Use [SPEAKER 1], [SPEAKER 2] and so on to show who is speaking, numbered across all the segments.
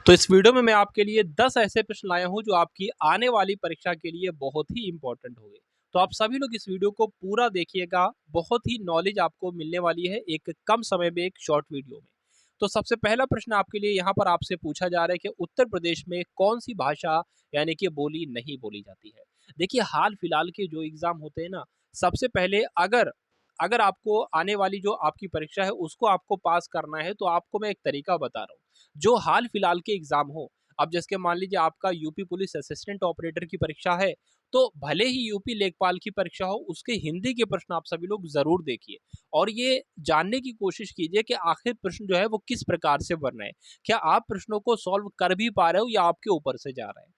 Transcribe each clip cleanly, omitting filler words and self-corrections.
[SPEAKER 1] तो इस वीडियो में मैं आपके लिए 10 ऐसे प्रश्न लाया हूँ जो आपकी आने वाली परीक्षा के लिए बहुत ही इंपॉर्टेंट होंगे। तो आप सभी लोग इस वीडियो को पूरा देखिएगा, बहुत ही नॉलेज आपको मिलने वाली है एक कम समय में एक शॉर्ट वीडियो में। तो सबसे पहला प्रश्न आपके लिए यहाँ पर आपसे पूछा जा रहा है कि उत्तर प्रदेश में कौन सी भाषा यानी कि बोली नहीं बोली जाती है। देखिए हाल फिलहाल के जो एग्जाम होते हैं ना, सबसे पहले अगर अगर आपको आने वाली जो आपकी परीक्षा है उसको आपको पास करना है तो आपको मैं एक तरीका बता रहा हूँ। जो हाल फिलहाल के एग्जाम हो, अब जैसे मान लीजिए आपका यूपी पुलिस असिस्टेंट ऑपरेटर की परीक्षा है, तो भले ही यूपी लेखपाल की परीक्षा हो, उसके हिंदी के प्रश्न आप सभी लोग जरूर देखिए और ये जानने की कोशिश कीजिए कि आखिर प्रश्न जो है वो किस प्रकार से बन रहे हैं। क्या आप प्रश्नों को सॉल्व कर भी पा रहे हो या आपके ऊपर से जा रहे हैं।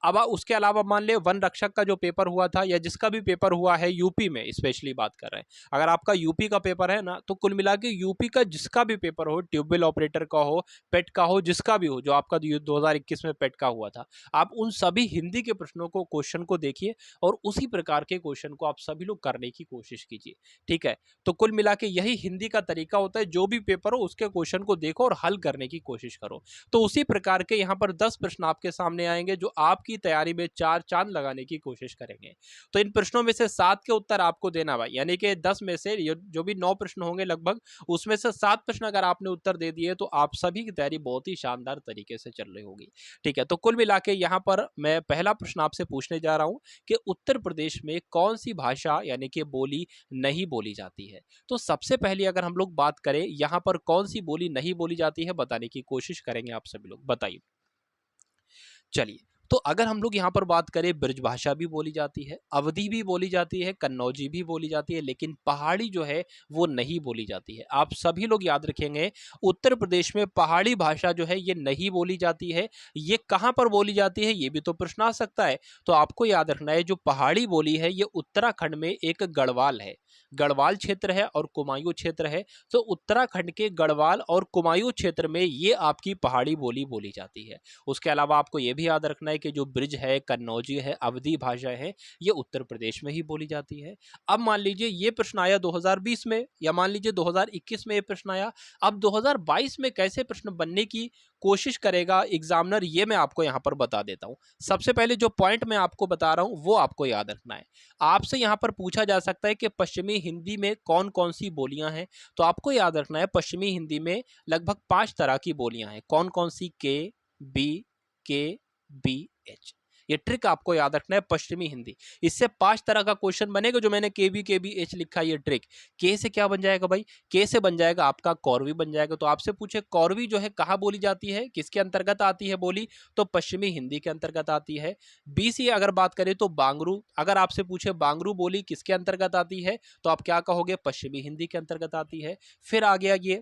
[SPEAKER 1] अब उसके अलावा मान ले वन रक्षक का जो पेपर हुआ था या जिसका भी पेपर हुआ है यूपी में स्पेशली बात कर रहे हैं, अगर आपका यूपी का पेपर है ना, तो कुल मिला के यूपी का जिसका भी पेपर हो, ट्यूबवेल ऑपरेटर का हो, पेट का हो, जिसका भी हो, जो आपका 2021 में पेट का हुआ था, आप उन सभी हिंदी के प्रश्नों को क्वेश्चन को देखिए और उसी प्रकार के क्वेश्चन को आप सभी लोग करने की कोशिश कीजिए। ठीक है, तो कुल मिला के यही हिंदी का तरीका होता है, जो भी पेपर हो उसके क्वेश्चन को देखो और हल करने की कोशिश करो। तो उसी प्रकार के यहाँ पर 10 प्रश्न आपके सामने आएंगे जो आपकी तैयारी में चार चांद लगाने की कोशिश करेंगे। तो इन प्रश्नों में से 7 के उत्तर आपको देना भाई, यानी कि 10 में से जो भी 9 प्रश्न होंगे लगभग, उसमें से 7 प्रश्न अगर आपने उत्तर दे दिए तो आप सभी की तैयारी बहुत ही शानदार तरीके से चल रही होगी। ठीक है, तो कुल मिला के यहाँ पर मैं पहला प्रश्न आपसे पूछने जा रहा हूँ कि उत्तर प्रदेश में कौन सी भाषा यानी कि बोली नहीं बोली जाती है। तो सबसे पहले अगर हम लोग बात करें यहाँ पर कौन सी बोली नहीं बोली जाती है, बताने की कोशिश करेंगे आप सभी लोग, बताइए। चलिए, तो अगर हम लोग यहाँ पर बात करें, ब्रजभाषा भी बोली जाती है, अवधी भी बोली जाती है, कन्नौजी भी बोली जाती है, लेकिन पहाड़ी जो है वो नहीं बोली जाती है। आप सभी लोग याद रखेंगे, उत्तर प्रदेश में पहाड़ी भाषा जो है ये नहीं बोली जाती है। ये कहाँ पर बोली जाती है ये भी तो प्रश्न आ सकता है। तो आपको याद रखना है, जो पहाड़ी बोली है ये उत्तराखंड में एक गढ़वाल है, गढ़वाल क्षेत्र है और कुमायूं क्षेत्र है। तो उत्तराखंड के गढ़वाल और कुमायूं क्षेत्र में ये आपकी पहाड़ी बोली बोली जाती है। उसके अलावा आपको ये भी याद रखना है कि जो ब्रिज है, कन्नौजी है, अवधी भाषा है, ये उत्तर प्रदेश में ही बोली जाती है। अब मान लीजिए ये प्रश्न आया 2020 में, या मान लीजिए 2021 में ये प्रश्न आया। अब 2022 में कैसे प्रश्न बनने की कोशिश करेगा एग्जामिनर, ये मैं आपको यहां पर बता देता हूं। सबसे पहले जो पॉइंट मैं आपको बता रहा हूं वो आपको याद रखना है। आपसे यहां पर पूछा जा सकता है कि पश्चिमी हिंदी में कौन कौन सी बोलियां हैं। तो आपको याद रखना है, पश्चिमी हिंदी में लगभग 5 तरह की बोलियां हैं। कौन कौन सी? के, बी, के, बी, एच। ये ट्रिक आपको याद रखना है, पश्चिमी हिंदी। इससे 5 तरह का क्वेश्चन बनेगा, जो मैंने के बी एच लिखा है ये ट्रिक। के से क्या बन जाएगा भाई? के से बन जाएगा आपका कौरवी बन जाएगा। तो आपसे पूछे कौरवी जो है कहाँ बोली जाती है, किसके अंतर्गत आती है बोली? तो पश्चिमी हिंदी के अंतर्गत आती है। बी से अगर बात करें तो बांगरू, अगर आपसे पूछे बांगरू बोली किसके अंतर्गत आती है, तो आप क्या कहोगे? पश्चिमी हिंदी के अंतर्गत आती है। फिर आ गया ये,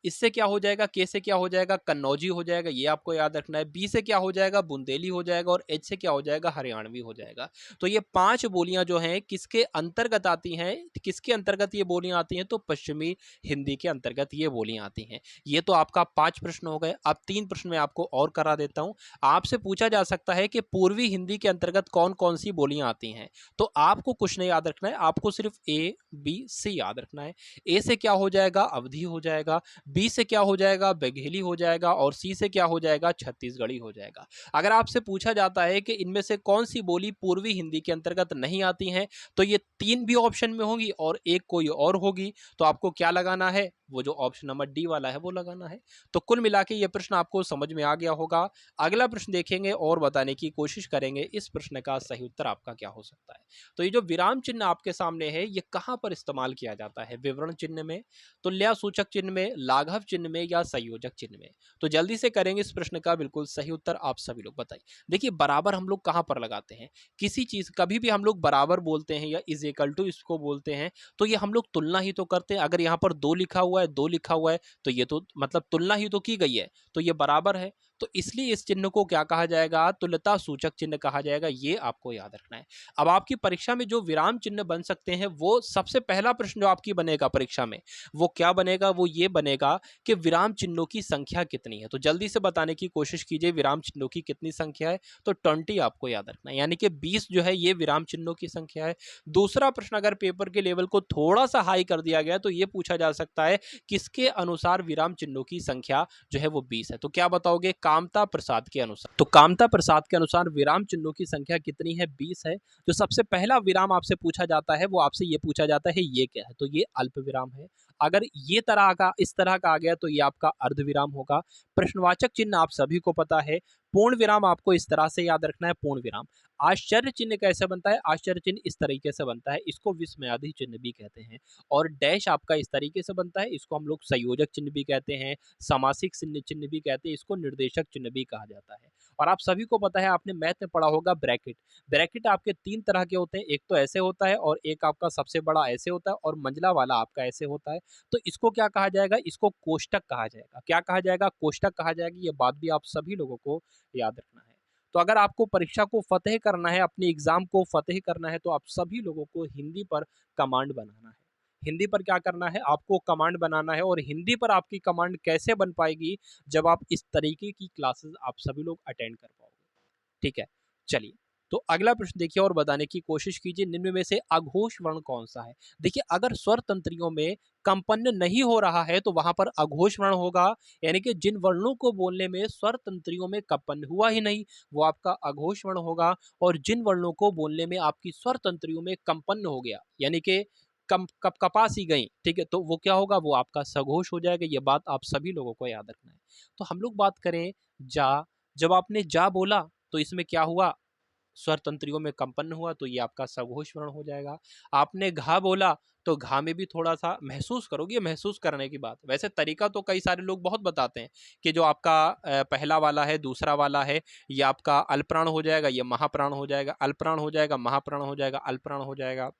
[SPEAKER 1] इससे क्या हो जाएगा? के से क्या हो जाएगा? कन्नौजी हो जाएगा, ये आपको याद रखना है। बी से क्या हो जाएगा? बुंदेली हो जाएगा। और एच से क्या हो जाएगा? हरियाणवी हो जाएगा। तो ये 5 बोलियां जो हैं किसके अंतर्गत आती हैं? किसके अंतर्गत ये बोलियां आती हैं? तो पश्चिमी हिंदी के अंतर्गत ये बोलियां आती हैं। ये तो आपका 5 प्रश्न हो गए। अब 3 प्रश्न मैं आपको और करा देता हूं। आपसे पूछा जा सकता है कि पूर्वी हिंदी के अंतर्गत कौन कौन सी बोलियां आती हैं। तो आपको कुछ नहीं याद रखना है, आपको सिर्फ ए, बी, सी याद रखना है। ए से क्या हो जाएगा? अवधी हो जाएगा। बी से क्या हो जाएगा? बघेली हो जाएगा। और सी से क्या हो जाएगा? छत्तीसगढ़ी हो जाएगा। अगर आपसे पूछा जाता है कि इनमें से कौन सी बोली पूर्वी हिंदी के अंतर्गत नहीं आती हैं, तो ये 3 भी ऑप्शन में होंगी और एक कोई और होगी। तो आपको क्या लगाना है? वो जो ऑप्शन नंबर डी वाला है वो लगाना है। तो कुल मिला के ये प्रश्न आपको समझ में आ गया होगा। अगला प्रश्न देखेंगे और बताने की कोशिश करेंगे इस प्रश्न का सही उत्तर आपका क्या हो सकता है। तो ये जो विराम चिन्ह आपके सामने है ये कहां पर इस्तेमाल किया जाता है? विवरण चिन्ह में, तुल्य सूचक चिन्ह में, लाघव चिन्ह में, या संयोजक चिन्ह में? तो जल्दी से करेंगे इस प्रश्न का बिल्कुल सही उत्तर आप सभी लोग बताइए। देखिए बराबर हम लोग कहां पर लगाते हैं? किसी चीज कभी भी हम लोग बराबर बोलते हैं या इज इक्वल टू इसको बोलते हैं, तो ये हम लोग तुलना ही तो करते हैं। अगर यहाँ पर 2 लिखा हुआ है, 2 लिखा हुआ है, तो ये तो मतलब तुलना ही तो की गई है, तो ये बराबर है। तो इसलिए इस चिन्ह को क्या कहा जाएगा, तुल्यता सूचक चिन्ह कहा जाएगा। ये आपको याद रखना है। अब आपकी परीक्षा में जो विराम चिन्ह बन सकते हैं, वो सबसे पहला प्रश्न जो आपकी बनेगा परीक्षा में, वो क्या बनेगा, वो ये बनेगा कि विराम चिन्हों की संख्या कितनी है। तो जल्दी से बताने की कोशिश कीजिए विराम चिन्हों की कितनी संख्या है। तो 20 आपको याद रखना है, यानी कि 20 जो है ये विराम चिन्हों की संख्या है। दूसरा प्रश्न अगर पेपर के लेवल को थोड़ा सा हाई कर दिया गया तो ये पूछा जा सकता है किसके अनुसार विराम चिन्हों की संख्या जो है वो 20 है। तो क्या बताओगे, कामता प्रसाद के अनुसार। तो कामता प्रसाद के अनुसार विराम चिन्हों की संख्या कितनी है, 20 है। जो सबसे पहला विराम आपसे पूछा जाता है वो आपसे ये पूछा जाता है ये क्या है, तो ये अल्प विराम है। अगर ये तरह का इस तरह का आ गया तो ये आपका अर्ध विराम होगा। प्रश्नवाचक चिन्ह आप सभी को पता है। पूर्ण विराम आपको इस तरह से याद रखना है, पूर्ण विराम। आश्चर्य चिन्ह कैसे बनता है, आश्चर्य चिन्ह इस तरीके से बनता है, इसको विस्मयादि चिन्ह भी कहते हैं। और डैश आपका इस तरीके से बनता है, इसको हम लोग संयोजक चिन्ह भी कहते हैं, सामासिक चिन्ह भी कहते हैं, इसको निर्देशक चिन्ह भी कहा जाता है। और आप सभी को पता है, आपने मैथ में पढ़ा होगा ब्रैकेट। ब्रैकेट आपके 3 तरह के होते हैं, एक तो ऐसे होता है और एक आपका सबसे बड़ा ऐसे होता है और मंझला वाला आपका ऐसे होता है। तो इसको क्या कहा जाएगा, इसको कोष्टक कहा जाएगा। क्या कहा जाएगा, कोष्टक कहा जाएगा। ये बात भी आप सभी लोगों को याद रखना है। तो अगर आपको परीक्षा को फतेह करना है, अपने एग्जाम को फतेह करना है, तो आप सभी लोगों को हिंदी पर कमांड बनाना है। हिंदी पर क्या करना है, आपको कमांड बनाना है। और हिंदी पर आपकी कमांड कैसे बन पाएगी, जब आप इस तरीके की क्लासेस आप सभी लोग अटेंड कर पाओगे। ठीक है, चलिए। तो अगला प्रश्न देखिए और बताने की कोशिश कीजिए, निम्न में से अघोष वर्ण कौन सा है। देखिए, अगर स्वर तंत्रियों में कंपन नहीं हो रहा है तो वहां पर अघोष वर्ण होगा, यानी कि जिन वर्णों को बोलने में स्वर तंत्रियों में कंपन हुआ ही नहीं वो आपका अघोष वर्ण होगा। और जिन वर्णों को बोलने में आपकी स्वर तंत्रियों में कंपन हो गया, यानी कि कपास ही गई, ठीक है, तो वो क्या होगा, वो आपका सघोष हो जाएगा। ये बात आप सभी लोगों को याद रखना है। तो हम लोग बात करें जा, जब आपने जा बोला तो इसमें क्या हुआ, स्वर तंत्रियों में कंपन हुआ, तो ये आपका सघोष वर्ण हो जाएगा। आपने घा बोला तो घा में भी थोड़ा सा महसूस करोगे, महसूस करने की बात। वैसे तरीका तो कई सारे लोग बहुत बताते हैं कि जो आपका पहला वाला है, दूसरा वाला है, ये आपका अल्पप्राण हो जाएगा, ये महाप्राण हो जाएगा, अल्पप्राण हो जाएगा, महाप्राण हो जाएगा, अल्पप्राण हो जाएगा,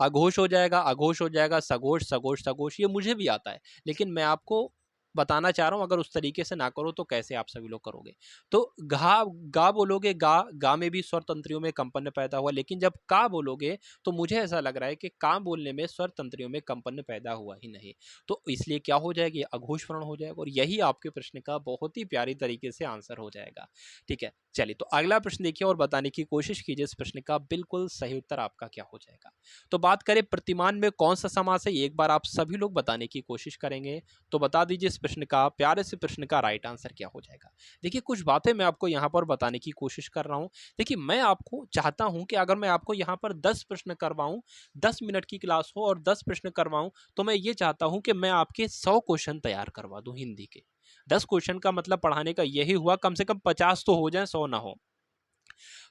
[SPEAKER 1] अघोष हो जाएगा, अघोष हो जाएगा, सघोष सघोष सघोष। ये मुझे भी आता है, लेकिन मैं आपको बताना चाह रहा हूं, अगर उस तरीके से ना करो तो कैसे आप सभी लोग करोगे। तो घा गा बोलोगे, गा गा में भी स्वर तंत्रियों में कंपन पैदा हुआ, लेकिन जब का बोलोगे तो मुझे ऐसा लग रहा है कि का बोलने में स्वर तंत्रियों में कंपन पैदा हुआ ही नहीं। तो इसलिए क्या हो जाएगी, अघोष वर्ण हो जाएगा। और यही आपके प्रश्न का बहुत ही प्यारी तरीके से आंसर हो जाएगा। ठीक है, चलिए। तो अगला प्रश्न देखिए और बताने की कोशिश कीजिए, इस प्रश्न का बिल्कुल सही उत्तर आपका क्या हो जाएगा। तो बात करें प्रतिमान में कौन सा समास है, एक बार आप सभी लोग बताने की कोशिश करेंगे। तो बता दीजिए इस प्रश्न का, प्यारे से प्रश्न का राइट आंसर क्या हो जाएगा। देखिए, कुछ बातें मैं आपको यहाँ पर बताने की कोशिश कर रहा हूँ। देखिए, मैं आपको चाहता हूँ कि अगर मैं आपको यहाँ पर 10 प्रश्न करवाऊँ, 10 मिनट की क्लास हो और 10 प्रश्न करवाऊँ, तो मैं ये चाहता हूँ कि मैं आपके 100 क्वेश्चन तैयार करवा दूँ हिंदी के। 10 क्वेश्चन का मतलब पढ़ाने का यही हुआ, कम से कम 50 तो हो जाए, 100 ना हो।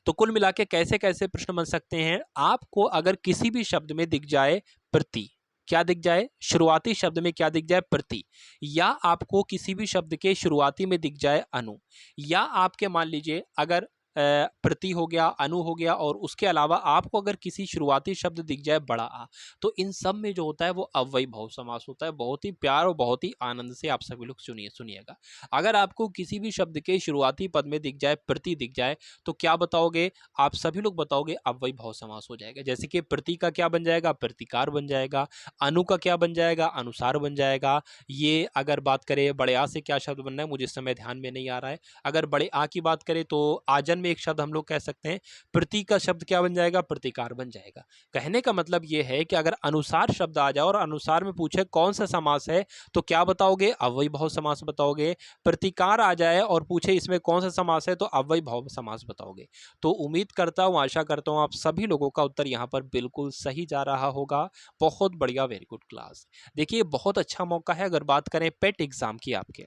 [SPEAKER 1] तो कुल मिला के कैसे कैसे प्रश्न बन सकते हैं, आपको अगर किसी भी शब्द में दिख जाए प्रति, क्या दिख जाए, शुरुआती शब्द में क्या दिख जाए, प्रति, या आपको किसी भी शब्द के शुरुआती में दिख जाए अनु, या आपके मान लीजिए अगर प्रति हो गया, अनु हो गया, और उसके अलावा आपको अगर किसी शुरुआती शब्द दिख जाए बड़ा आ, तो इन सब में जो होता है वो अव्ययी भाव समास होता है। बहुत ही प्यार और बहुत ही आनंद से आप सभी लोग सुनिएगा। अगर आपको किसी भी शब्द के शुरुआती पद में दिख जाए प्रति दिख जाए, तो क्या बताओगे, आप सभी लोग बताओगे अव्ययी भाव समास हो जाएगा। जैसे कि प्रति का क्या बन जाएगा, प्रतिकार बन जाएगा। अनु का क्या बन जाएगा, अनुसार बन जाएगा। ये अगर बात करें बड़े आ से क्या शब्द बनना है, मुझे इस समय ध्यान में नहीं आ रहा है। अगर बड़े आ की बात करें तो आजन में एक शब्द हम लोग कह सकते हैं, प्रति का शब्द क्या बन जाएगा, प्रतिकार बन जाएगा। कहने का मतलब ये है कि अगर अनुसार शब्द आ जाए और अनुसार में पूछे कौन सा समास है, तो क्या बताओगे, अव्ययी भाव समास बताओगे। प्रतिकार आ जाए और पूछे इसमें कौन सा समास है, तो अव्ययी भाव समास बताओगे। तो उम्मीद करता हूं, आशा करता हूं आप सभी लोगों का उत्तर यहाँ पर बिल्कुल सही जा रहा होगा। बहुत बढ़िया, वेरी गुड क्लास। देखिए, बहुत अच्छा मौका है। अगर बात करें पेट एग्जाम की, आपके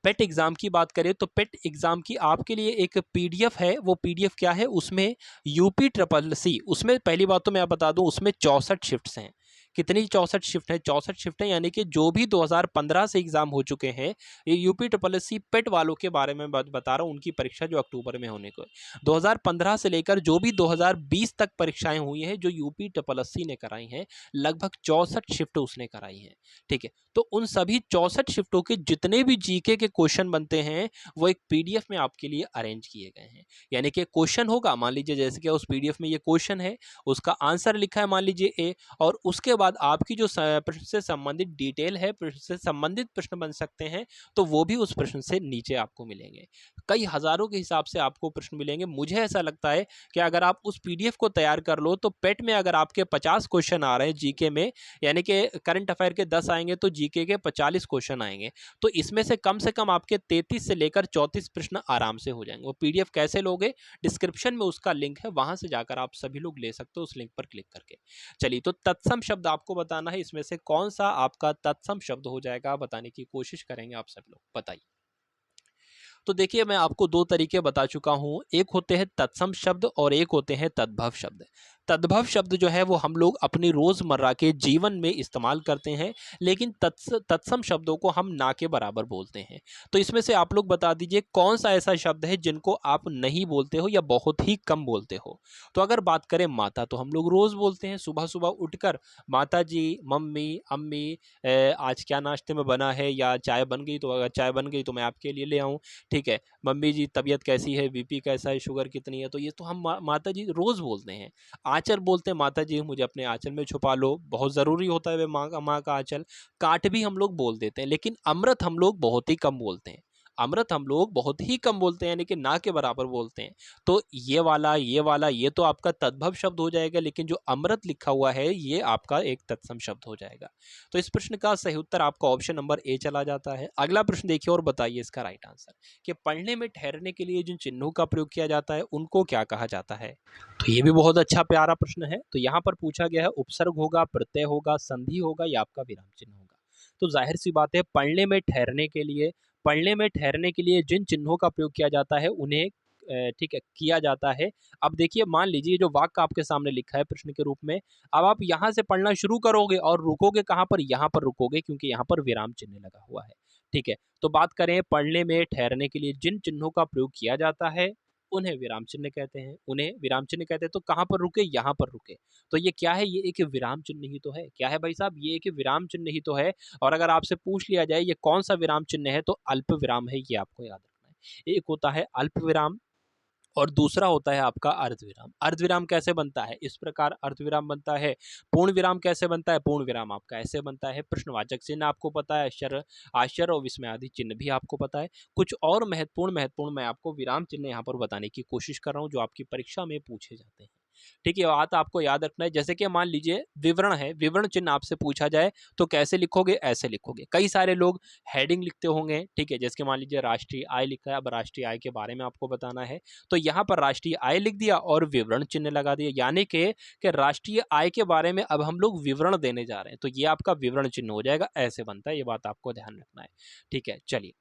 [SPEAKER 1] पेट एग्जाम की बात करें तो पेट एग्जाम की आपके लिए एक पीडीएफ है। वो पीडीएफ क्या है, उसमें यूपी ट्रिपल सी, उसमें पहली बात तो मैं आप बता दूं, उसमें 64 शिफ्ट्स हैं। कितनी 64 शिफ्ट है? 64 शिफ्ट है, यानी कि जो भी 2015 से एग्जाम हो चुके हैं, ये यूपी ट्रिपल एससी पेट वालों के बारे में बता रहा हूँ, उनकी परीक्षा जो अक्टूबर में होने को है। 2015 से लेकर जो भी 2020 तक परीक्षाएं हुई हैं जो यूपी ट्रिपल एससी ने कराई हैं, लगभग 64 शिफ्ट उसने कराई हैं। ठीक है, तो उन सभी 64 शिफ्टों के जितने भी जीके के क्वेश्चन बनते हैं वो एक पीडीएफ में आपके लिए अरेंज किए गए हैं। यानी कि क्वेश्चन होगा, मान लीजिए जैसे कि उस पीडीएफ में ये क्वेश्चन है, उसका आंसर लिखा है मान लीजिए ए, और उसके बाद आपकी जो प्रश्न से संबंधित डिटेल है, प्रश्न से संबंधित प्रश्न बन सकते हैं, तो वो भी उस प्रश्न से नीचे आपको मिलेंगे। कई हजारों के हिसाब से आपको प्रश्न मिलेंगे। मुझे ऐसा लगता है कि अगर आप उस पीडीएफ को तैयार कर लो तो पेट में अगर आपके 50 क्वेश्चन आ रहे हैं जीके में, यानी कि करंट अफेयर के 10 आएंगे तो जीके के 45 क्वेश्चन आएंगे, तो इसमें से कम आपके 33 से लेकर 34 प्रश्न आराम से हो जाएंगे। वो पीडीएफ कैसे लोगे? डिस्क्रिप्शन में उसका लिंक है, वहां से जाकर आप सभी लोग ले सकते हो उस लिंक पर क्लिक करके। चलिए, तो तत्सम शब्द आपको बताना है, इसमें से कौन सा आपका तत्सम शब्द हो जाएगा बताने की कोशिश करेंगे आप सब लोग, बताइए। तो देखिए, मैं आपको दो तरीके बता चुका हूं, एक होते हैं तत्सम शब्द और एक होते हैं तद्भव शब्द। तद्भव शब्द जो है वो हम लोग अपनी रोजमर्रा के जीवन में इस्तेमाल करते हैं, लेकिन तत्सम शब्दों को हम ना के बराबर बोलते हैं। तो इसमें से आप लोग बता दीजिए कौन सा ऐसा शब्द है जिनको आप नहीं बोलते हो या बहुत ही कम बोलते हो। तो अगर बात करें माता, तो हम लोग रोज बोलते हैं, सुबह सुबह उठकर माता जी, मम्मी, अम्मी, आज क्या नाश्ते में बना है, या चाय बन गई तो अगर चाय बन गई तो मैं आपके लिए ले आऊं। ठीक है, मम्मी जी तबीयत कैसी है, बीपी कैसा है, शुगर कितनी है, तो ये तो हम माता जी रोज बोलते हैं। आंचल बोलते हैं, माता जी मुझे अपने आंचल में छुपा लो, बहुत जरूरी होता है वे माँ का आंचल। काट भी हम लोग बोल देते हैं, लेकिन अमृत हम लोग बहुत ही कम बोलते हैं। अमृत हम लोग बहुत ही कम बोलते हैं, यानी कि ना के बराबर बोलते हैं। तो ये वाला ये तो आपका तद्भव शब्द हो जाएगा, लेकिन जो अमृत लिखा हुआ है ये आपका एक तत्सम शब्द हो जाएगा। तो इस प्रश्न का सही उत्तर आपका ऑप्शन नंबर ए चला जाता है। अगला प्रश्न देखिए और बताइए इसका राइट आंसर, कि पढ़ने में ठहरने के लिए जिन चिन्हों का प्रयोग किया जाता है उनको क्या कहा जाता है। तो ये भी बहुत अच्छा प्यारा प्रश्न है। तो यहाँ पर पूछा गया है उपसर्ग होगा, प्रत्यय होगा, संधि होगा या आपका विराम चिन्ह होगा। तो जाहिर सी बात है, पढ़ने में ठहरने के लिए जिन चिन्हों का प्रयोग किया जाता है उन्हें ठीक है किया जाता है। अब देखिए, मान लीजिए जो वाक्य आपके सामने लिखा है प्रश्न के रूप में, अब आप यहाँ से पढ़ना शुरू करोगे और रुकोगे कहाँ पर? यहाँ पर रुकोगे, क्योंकि यहाँ पर विराम चिन्ह लगा हुआ है। ठीक है, तो बात करें पढ़ने में ठहरने के लिए जिन चिन्हों का प्रयोग किया जाता है उन्हें विराम चिन्ह कहते हैं, उन्हें विराम चिन्ह कहते हैं। तो कहाँ पर रुके? यहाँ पर रुके। तो ये क्या है? ये एक विराम चिन्ह ही तो है। क्या है भाई साहब? ये एक विराम चिन्ह ही तो है। और अगर आपसे पूछ लिया जाए ये कौन सा विराम चिन्ह है, तो अल्प विराम है, ये आपको याद रखना है। एक होता है अल्प विराम और दूसरा होता है आपका अर्धविराम। अर्धविराम कैसे बनता है? इस प्रकार अर्धविराम बनता है। पूर्ण विराम कैसे बनता है? पूर्ण विराम आपका ऐसे बनता है। प्रश्नवाचक चिन्ह आपको पता है, आश्चर्य और विस्मय आदि चिन्ह भी आपको पता है। कुछ और महत्वपूर्ण मैं आपको विराम चिन्ह यहाँ पर बताने की कोशिश कर रहा हूँ जो आपकी परीक्षा में पूछे जाते हैं। ठीक है, बात आपको याद रखना है। जैसे कि मान लीजिए विवरण है, विवरण चिन्ह आपसे पूछा जाए तो कैसे लिखोगे? ऐसे लिखोगे। कई सारे लोग हेडिंग लिखते होंगे, ठीक है, जैसे कि मान लीजिए राष्ट्रीय आय लिखा है, अब राष्ट्रीय आय के बारे में आपको बताना है, तो यहाँ पर राष्ट्रीय आय लिख दिया और विवरण चिन्ह लगा दिया, यानी कि राष्ट्रीय आय के बारे में अब हम लोग विवरण देने जा रहे हैं, तो ये आपका विवरण चिन्ह हो जाएगा। ऐसे बनता है, ये बात आपको ध्यान रखना है। ठीक है, चलिए,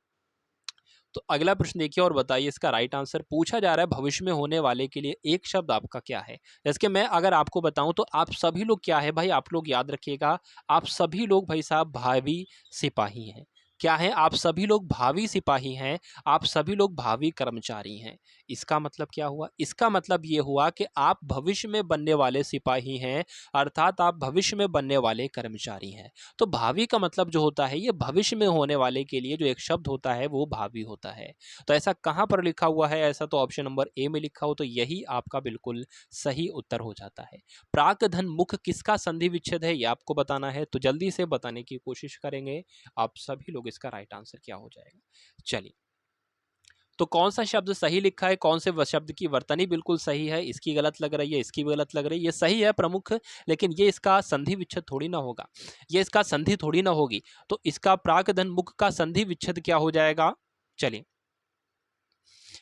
[SPEAKER 1] तो अगला प्रश्न देखिए और बताइए इसका राइट आंसर। पूछा जा रहा है भविष्य में होने वाले के लिए एक शब्द आपका क्या है। जैसे कि मैं अगर आपको बताऊं तो आप सभी लोग क्या है भाई, आप लोग याद रखिएगा, आप सभी लोग भाई साहब भावी सिपाही हैं। क्या है? आप सभी लोग भावी सिपाही हैं, आप सभी लोग भावी कर्मचारी हैं। इसका मतलब क्या हुआ? इसका मतलब ये हुआ कि आप भविष्य में बनने वाले सिपाही हैं, अर्थात आप भविष्य में बनने वाले कर्मचारी हैं। तो भावी का मतलब जो होता है, ये भविष्य में होने वाले के लिए जो एक शब्द होता है वो भावी होता है। तो ऐसा कहाँ पर लिखा हुआ है? ऐसा तो ऑप्शन नंबर ए में लिखा हो, तो यही आपका बिल्कुल सही उत्तर हो जाता है। प्राक धन मुख किसका संधि विच्छेद है, ये आपको बताना है, तो जल्दी से बताने की कोशिश करेंगे आप सभी लोग। इसका राइट आंसर क्या हो जाएगा? चलिए, तो कौन सा शब्द सही लिखा है, कौन से शब्द की वर्तनी बिल्कुल सही है, इसकी गलत लग रही है, इसकी भी गलत लग रही है, ये सही है प्रमुख, लेकिन ये इसका संधि विच्छेद थोड़ी ना होगा, ये इसका संधि थोड़ी ना होगी। तो इसका प्राक धन मुख का संधि विच्छेद क्या हो जाएगा? चलिए,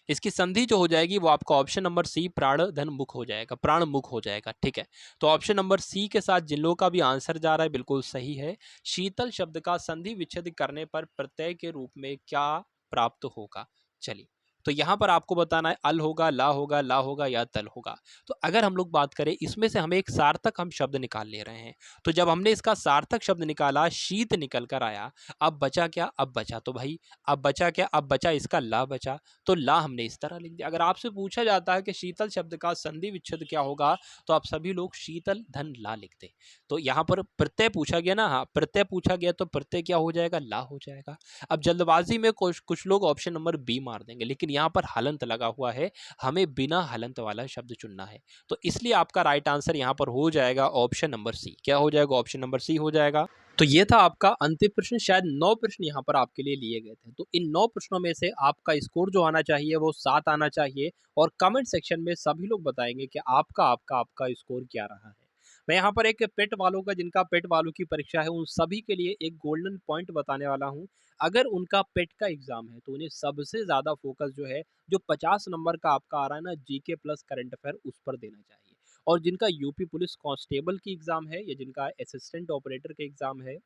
[SPEAKER 1] इसकी संधि जो हो जाएगी वो आपका ऑप्शन नंबर सी प्राण धन मुख हो जाएगा, प्राण मुख हो जाएगा। ठीक है, तो ऑप्शन नंबर सी के साथ जिन लोगों का भी आंसर जा रहा है बिल्कुल सही है। शीतल शब्द का संधि विच्छेद करने पर प्रत्यय के रूप में क्या प्राप्त होगा? चलिए, तो यहाँ पर आपको बताना है अल होगा, ला होगा, ला होगा या तल होगा। तो अगर हम लोग बात करें इसमें से हमें एक सार्थक हम शब्द निकाल ले रहे हैं। तो जब हमने इसका सार्थक शब्द निकाला, शीत निकल कर आया, अब बचा क्या? अब बचा तो भाई, अब बचा क्या? अब बचा इसका ला बचा। तो ला हमने इस तरह लिख दिया। अगर आपसे पूछा जाता है कि शीतल शब्द का संधि विच्छेद क्या होगा, तो आप सभी लोग शीतल धन ला लिखते। तो यहाँ पर प्रत्यय पूछा गया ना, हाँ प्रत्यय पूछा गया तो प्रत्यय क्या हो जाएगा? ला हो जाएगा। अब जल्दबाजी में कुछ कुछ लोग ऑप्शन नंबर बी मार देंगे, लेकिन यहाँ पर हलंत लगा हुआ है, हमें बिना हलंत वाला शब्द चुनना है। तो इसलिए आपका राइट आंसर यहाँ पर हो जाएगा ऑप्शन नंबर सी। क्या हो जाएगा? ऑप्शन नंबर सी हो जाएगा। तो ये था आपका अंतिम प्रश्न। शायद 9 प्रश्न यहाँ पर आपके लिए लिए गए थे। तो इन 9 प्रश्नों में से आपका स्कोर जो आना चाहिए वो 7 आना चाहिए, और कमेंट सेक्शन में सभी लोग बताएंगे कि आपका स्कोर क्या रहा है। मैं यहाँ पर एक पेट वालों का, जिनका पेट वालों की परीक्षा है, उन सभी के लिए एक गोल्डन पॉइंट बताने वाला हूँ। अगर उनका पेट का एग्जाम है तो उन्हें सबसे ज़्यादा फोकस जो है, जो 50 नंबर का आपका आ रहा है ना, जीके प्लस करंट अफेयर, उस पर देना चाहिए। और जिनका यूपी पुलिस कांस्टेबल की एग्जाम है या जिनका असिस्टेंट ऑपरेटर का एग्जाम है,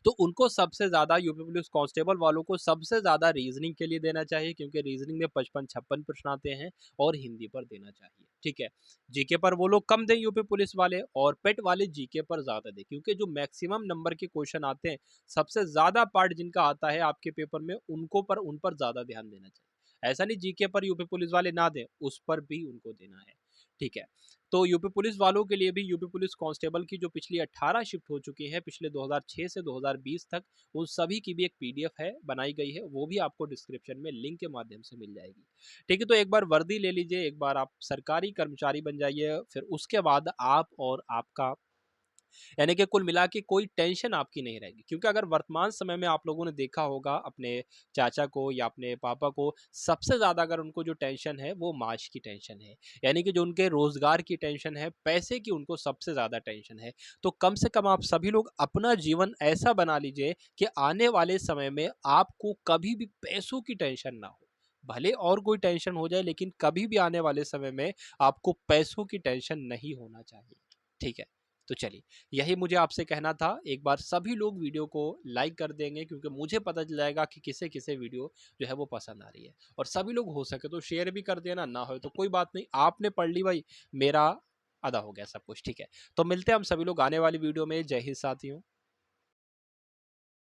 [SPEAKER 1] तो उनको सबसे ज़्यादा, यूपी पुलिस कांस्टेबल वालों को सबसे ज़्यादा रीजनिंग के लिए देना चाहिए, क्योंकि रीजनिंग में 55-56 प्रश्न आते हैं, और हिंदी पर देना चाहिए। ठीक है, जीके पर वो लोग कम दें यूपी पुलिस वाले, और पेट वाले जीके पर ज़्यादा दें, क्योंकि जो मैक्सिमम नंबर के क्वेश्चन आते हैं, सबसे ज़्यादा पार्ट जिनका आता है आपके पेपर में, उन पर ज़्यादा ध्यान देना चाहिए। ऐसा नहीं जीके पर यूपी पुलिस वाले ना दें, उस पर भी उनको देना है। ठीक है, तो यूपी पुलिस वालों के लिए भी यूपी पुलिस कांस्टेबल की जो पिछली 18 शिफ्ट हो चुकी हैं, पिछले 2006 से 2020 तक, उन सभी की भी एक पीडीएफ है, बनाई गई है, वो भी आपको डिस्क्रिप्शन में लिंक के माध्यम से मिल जाएगी। ठीक है, तो एक बार वर्दी ले लीजिए, एक बार आप सरकारी कर्मचारी बन जाइए, फिर उसके बाद आप और आपका, यानी कि कुल मिला के कोई टेंशन आपकी नहीं रहेगी। क्योंकि अगर वर्तमान समय में आप लोगों ने देखा होगा अपने चाचा को या अपने पापा को, सबसे ज़्यादा अगर उनको जो टेंशन है वो माश की टेंशन है, यानी कि जो उनके रोजगार की टेंशन है, पैसे की उनको सबसे ज़्यादा टेंशन है। तो कम से कम आप सभी लोग अपना जीवन ऐसा बना लीजिए कि आने वाले समय में आपको कभी भी पैसों की टेंशन ना हो। भले और कोई टेंशन हो जाए, लेकिन कभी भी आने वाले समय में आपको पैसों की टेंशन नहीं होना चाहिए। ठीक है, तो चलिए, यही मुझे आपसे कहना था। एक बार सभी लोग वीडियो को लाइक कर देंगे, क्योंकि मुझे पता चल जाएगा कि किसे किसे वीडियो जो है वो पसंद आ रही है। और सभी लोग हो सके तो शेयर भी कर देना, ना हो तो कोई बात नहीं, आपने पढ़ ली भाई, मेरा अदा हो गया सब कुछ। ठीक है, तो मिलते हैं हम सभी लोग आने वाली वीडियो में। जय हिंद साथियों।